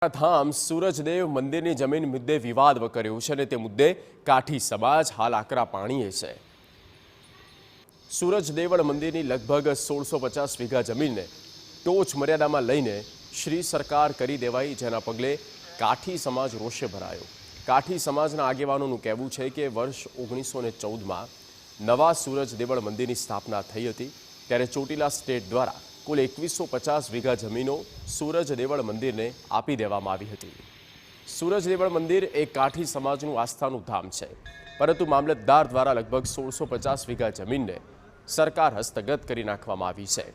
ધામ સૂરજદેવ મંદિરની જમીન મુદ્દે વિવાદ વકર્યો છે અને તે મુદ્દે કાઠી સમાજ હાલ આકરા પાણીએ છે। સૂરજદેવળ મંદિરની લગભગ 1650 વીઘા જમીનને ટોચ મર્યાદામાં લઈને શ્રી સરકાર કરી દેવાઈ, જેના પગલે કાઠી સમાજ રોષે ભરાયો। કાઠી સમાજના આગેવાનોનું કહેવું છે કે વર્ષ 1914માં નવા સૂરજદેવળ મંદિરની સ્થાપના થઈ હતી, ત્યારે ચોટીલા સ્ટેટ દ્વારા કુલ 2150 વીઘા જમીનો સૂરજદેવળ મંદિરને આપી દેવામાં આવી હતી। સૂરજદેવળ મંદિર એ કાઠી સમાજનું આસ્થાનું ધામ છે, પરંતુ મામલતદાર દ્વારા લગભગ 1650 વીઘા જમીનને સરકાર હસ્તગત કરી નાખવામાં આવી છે।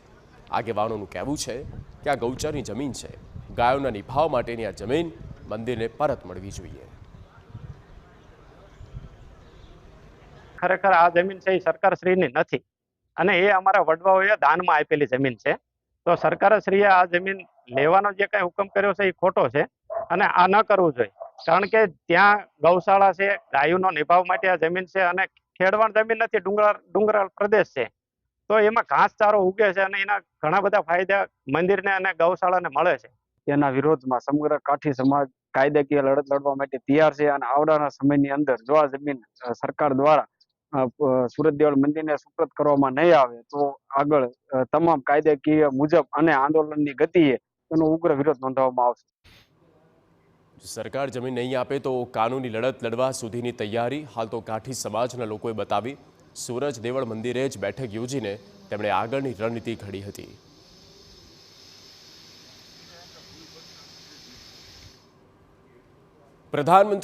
આગેવાનોનું કહેવું છે કે આ ગૌચરની જમીન છે, ગાયોના નિભાવ માટેની આ જમીન મંદિરને પરત મળવી જોઈએ। ખરેખર આ જમીન છે એ સરકારશ્રીની નથી અને એ અમારા વડવાઓએ દાનમાં આપેલી જમીન છે। તો સરકારશ્રીએ આ જમીન લેવાનો જે કઈ હુકમ કર્યો છે એ ખોટો છે અને આ ન કરવું જોઈએ, કારણ કે ત્યાં ગૌશાળા છે, ગાયોનો નિભાવ માટે આ જમીન છે અને ખેડવાણ જમીન નથી, ડુંગરાળ પ્રદેશ છે, તો એમાં ઘાસચારો ઉગે છે અને એના ઘણા બધા ફાયદા મંદિરને અને ગૌશાળાને મળે છે। તેના વિરોધમાં સમગ્ર કાઠી સમાજ કાયદાકીય લડત લડવા માટે તૈયાર છે અને આવનારા સમયની અંદર જો આ જમીન સરકાર દ્વારા સૂરજદેવળ મંદિરને સુપ્રત કરવામાં નહીં આવે તો આગળ તમામ કાયદાકીય મુજબ અને આંદોલનની ગતિએ તેનો ઉગ્ર વિરોધ નોંધવામાં આવશે। સરકાર જમીન નહીં આપે તો કાનૂની લડત લડવા સુધીની તૈયારી હાલ તો કાઠી સમાજના લોકોએ બતાવી। સૂરજદેવળ મંદિરે જ બેઠક યોજીને તેમણે આગળની રણનીતિ ઘડી હતી। પ્રધાનમંત્રી